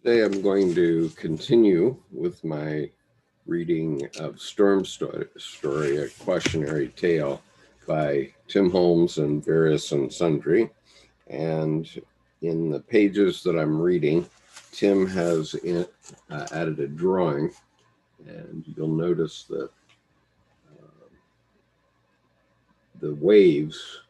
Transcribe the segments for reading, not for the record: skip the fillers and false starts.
Today I'm going to continue with my reading of Story, a cautionary tale by Tim Holmes and various and sundry. And in the pages that I'm reading, Tim has added a drawing, and you'll notice that the waves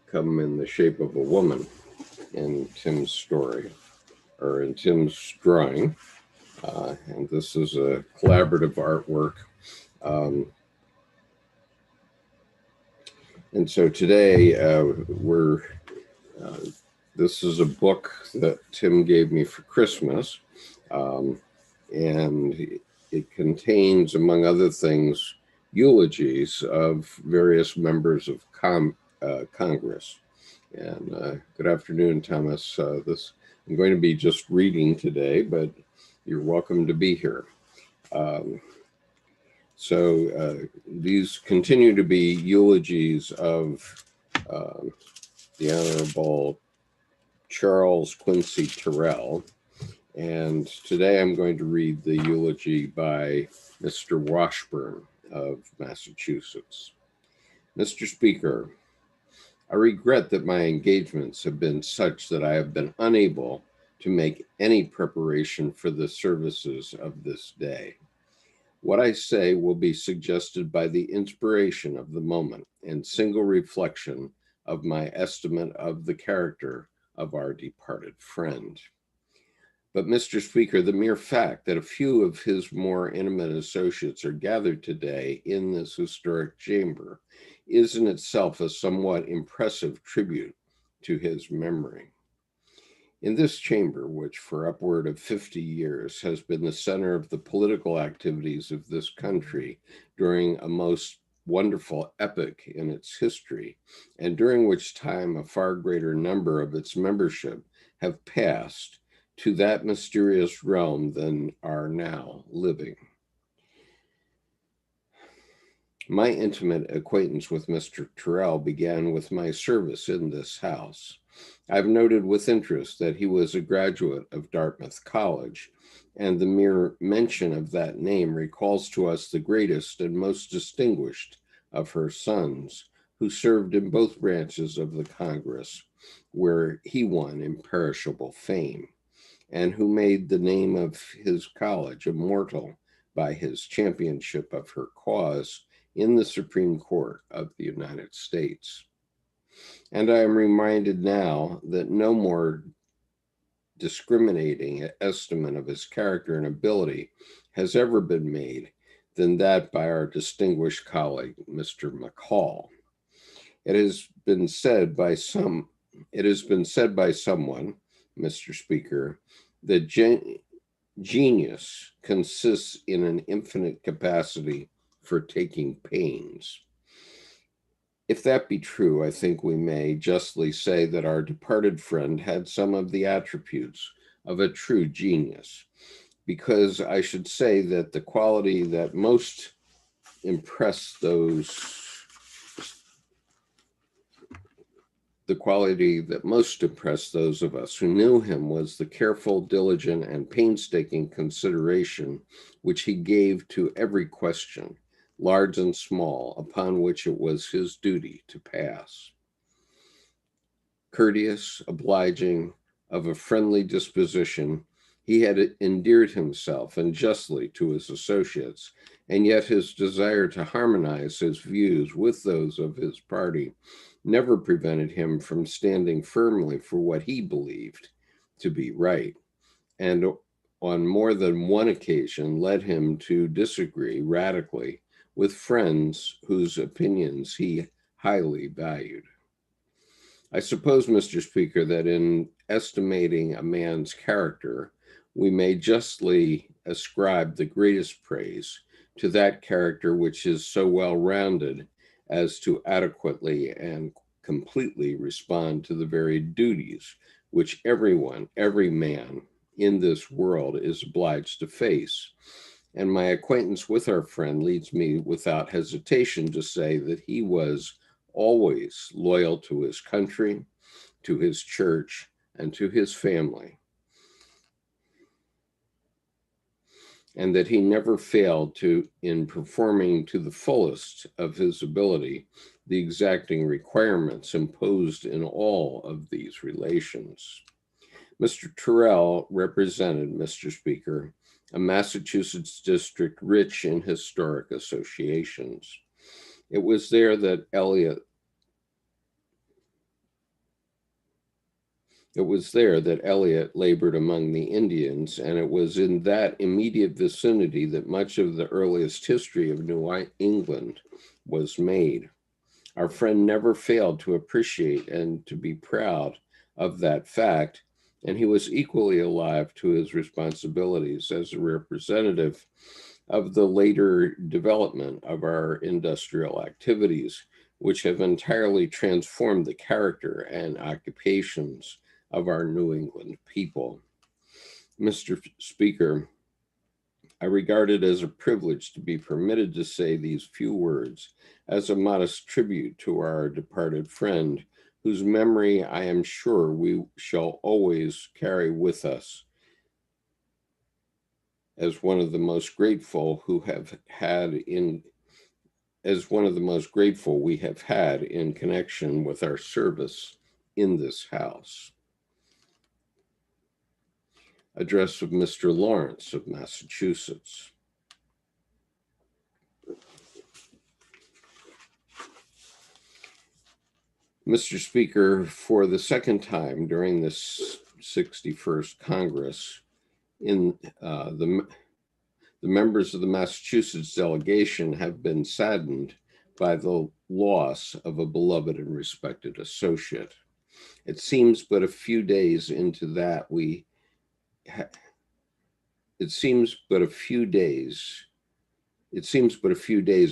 come in the shape of a woman in Tim's story, or in Tim's drawing. And this is a collaborative artwork. Um, and so today we're, uh, this is a book that Tim gave me for Christmas. Um, and it contains, among other things, eulogies of various members of Congress. And good afternoon, Thomas. I'm going to be just reading today, but you're welcome to be here. Um, so these continue to be eulogies of um, the Honorable Charles Quincy Terrell. And today I'm going to read the eulogy by Mr. Washburn of Massachusetts. Mr. Speaker, I regret that my engagements have been such that I have been unable to make any preparation for the services of this day. What I say will be suggested by the inspiration of the moment and single reflection of my estimate of the character of our departed friend. But, Mr. Speaker, the mere fact that a few of his more intimate associates are gathered today in this historic chamber is in itself a somewhat impressive tribute to his memory. In this chamber, which for upward of 50 years has been the center of the political activities of this country during a most wonderful epoch in its history, and during which time a far greater number of its membership have passed to that mysterious realm than are now living. My intimate acquaintance with Mr. Terrell began with my service in this house. I've noted with interest that he was a graduate of Dartmouth College, and the mere mention of that name recalls to us the greatest and most distinguished of her sons, who served in both branches of the Congress, where he won imperishable fame, and who made the name of his college immortal by his championship of her cause in the Supreme Court of the United States. And I am reminded now that no more discriminating estimate of his character and ability has ever been made than that by our distinguished colleague, Mr. McCall. It has been said by some, it has been said by someone, Mr. Speaker, that genius consists in an infinite capacity for taking pains. If that be true, I think we may justly say that our departed friend had some of the attributes of a true genius, because I should say that impressed those the quality that most impressed those of us who knew him was the careful, diligent, and painstaking consideration which he gave to every question, large and small, upon which it was his duty to pass. Courteous, obliging, of a friendly disposition, he had endeared himself and justly to his associates, and yet his desire to harmonize his views with those of his party never prevented him from standing firmly for what he believed to be right, and on more than one occasion led him to disagree radically with friends whose opinions he highly valued. I suppose, Mr. Speaker, that in estimating a man's character, we may justly ascribe the greatest praise to that character which is so well rounded as to adequately and completely respond to the very duties which every man in this world is obliged to face. And my acquaintance with our friend leads me without hesitation to say that he was always loyal to his country, to his church, and to his family. and that he never failed to, in performing to the fullest of his ability, the exacting requirements imposed in all of these relations. Mr. Tyrrell represented, Mr. Speaker, a Massachusetts district rich in historic associations. It was there that Eliot labored among the Indians, and it was in that immediate vicinity that much of the earliest history of New England was made. Our friend never failed to appreciate and to be proud of that fact, and he was equally alive to his responsibilities as a representative of the later development of our industrial activities, which have entirely transformed the character and occupations of our New England people. Mr. Speaker, I regard it as a privilege to be permitted to say these few words as a modest tribute to our departed friend, whose memory I am sure we shall always carry with us as one of the most grateful we have had in connection with our service in this house. Address of Mr. Lawrence of Massachusetts. Mr. Speaker, for the second time during this 61st Congress, the members of the Massachusetts delegation have been saddened by the loss of a beloved and respected associate. It seems but a few days into that it seems but a few days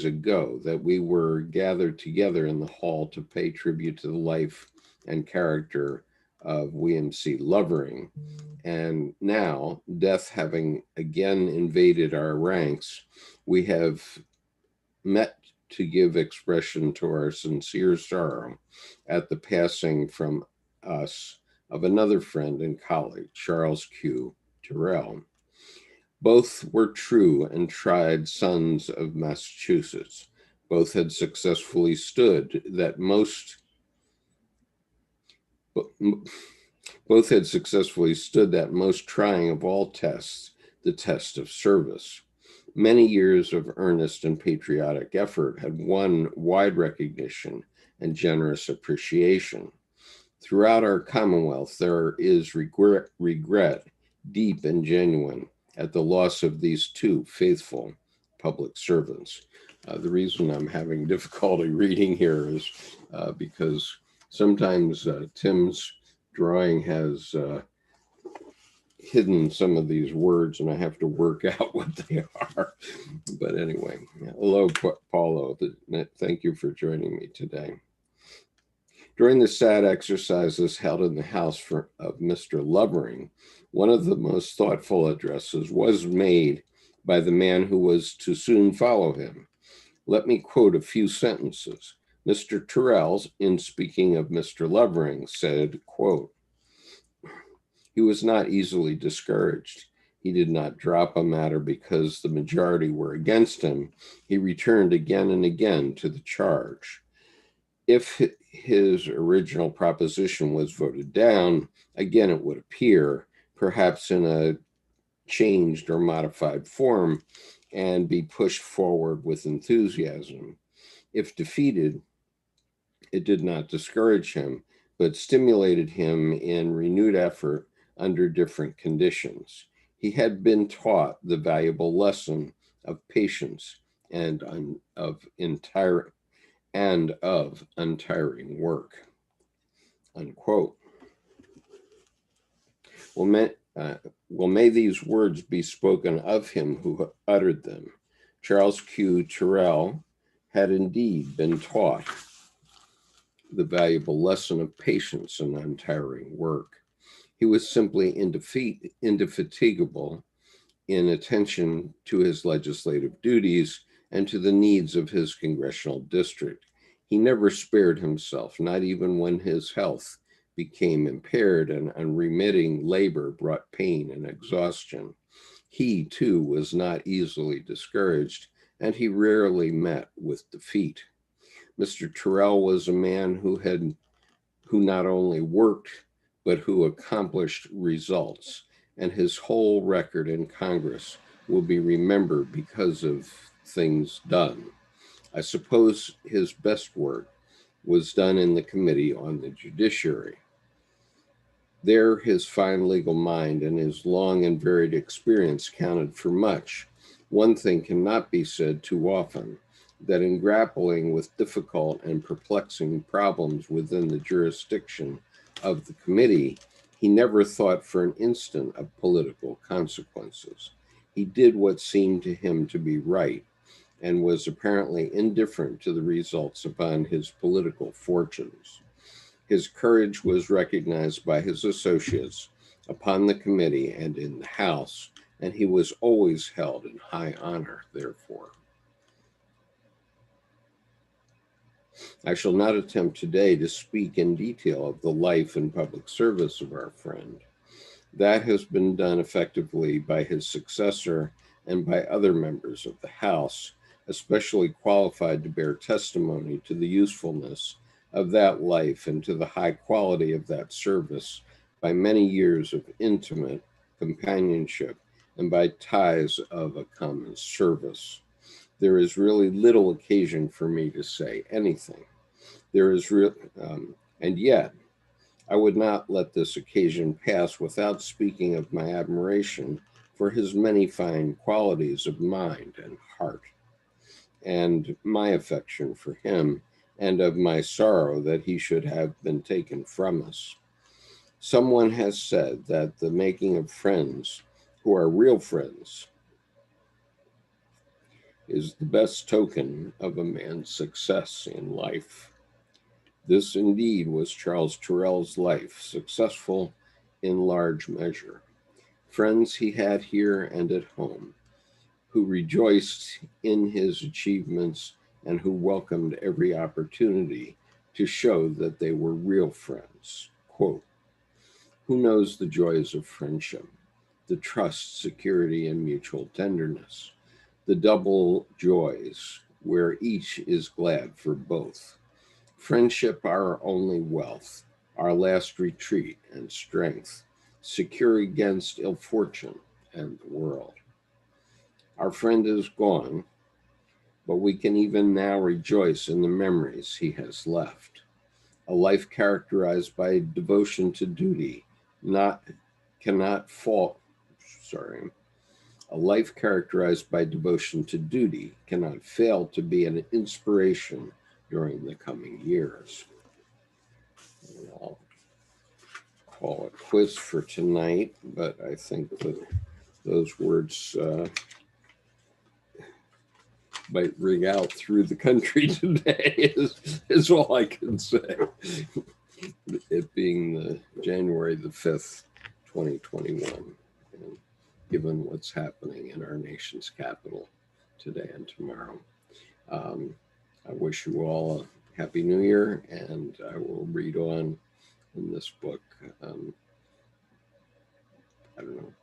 ago that we were gathered together in the hall to pay tribute to the life and character of William C. Lovering. And now, death having again invaded our ranks, we have met to give expression to our sincere sorrow at the passing from us of another friend and colleague, Charles Q. Tyrrell. Both were true and tried sons of Massachusetts. Both had successfully stood that most trying of all tests, the test of service. Many years of earnest and patriotic effort had won wide recognition and generous appreciation. Throughout our Commonwealth, there is regret, deep and genuine, at the loss of these two faithful public servants. The reason I'm having difficulty reading here is because sometimes Tim's drawing has hidden some of these words and I have to work out what they are. But anyway, hello, Paulo. Thank you for joining me today. During the sad exercises held in the house of Mr. Lovering, one of the most thoughtful addresses was made by the man who was to soon follow him. Let me quote a few sentences. Mr. Tyrrell, in speaking of Mr. Lovering, said, quote, "He was not easily discouraged. He did not drop a matter because the majority were against him. He returned again and again to the charge. If his original proposition was voted down, again it would appear, perhaps in a changed or modified form, and be pushed forward with enthusiasm. If defeated, it did not discourage him, but stimulated him in renewed effort under different conditions. He had been taught the valuable lesson of patience and of untiring work." Unquote. Well, may these words be spoken of him who uttered them. Charles Q. Tyrrell had indeed been taught the valuable lesson of patience and untiring work. He was simply indefatigable in attention to his legislative duties and to the needs of his congressional district. He never spared himself, not even when his health became impaired and unremitting labor brought pain and exhaustion. He, too, was not easily discouraged, and he rarely met with defeat. Mr. Terrell was a man who not only worked, but who accomplished results, and his whole record in Congress will be remembered because of things done. I suppose his best work was done in the Committee on the Judiciary. There, his fine legal mind and his long and varied experience counted for much. One thing cannot be said too often, that in grappling with difficult and perplexing problems within the jurisdiction of the committee, he never thought for an instant of political consequences. He did what seemed to him to be right and was apparently indifferent to the results upon his political fortunes. His courage was recognized by his associates upon the committee and in the House, and he was always held in high honor, therefore. I shall not attempt today to speak in detail of the life and public service of our friend. That has been done effectively by his successor and by other members of the House, especially qualified to bear testimony to the usefulness of that life and to the high quality of that service by many years of intimate companionship and by ties of a common service. There is really little occasion for me to say anything. And yet, I would not let this occasion pass without speaking of my admiration for his many fine qualities of mind and heart, and my affection for him, and of my sorrow that he should have been taken from us. Someone has said that the making of friends who are real friends is the best token of a man's success in life. This indeed was Charles Terrell's life, successful in large measure. Friends he had here and at home, who rejoiced in his achievements and who welcomed every opportunity to show that they were real friends. Quote, who knows the joys of friendship, the trust, security, and mutual tenderness, the double joys where each is glad for both. Friendship our only wealth, our last retreat and strength, secure against ill fortune and the world. Our friend is gone, but we can even now rejoice in the memories he has left. A life characterized by devotion to duty a life characterized by devotion to duty cannot fail to be an inspiration during the coming years. And I'll call it quits for tonight, but I think that those words might ring out through the country today is all I can say. It being the January the 5th, 2021, and given what's happening in our nation's capital today and tomorrow. I wish you all a happy new year, and I will read on in this book. I don't know,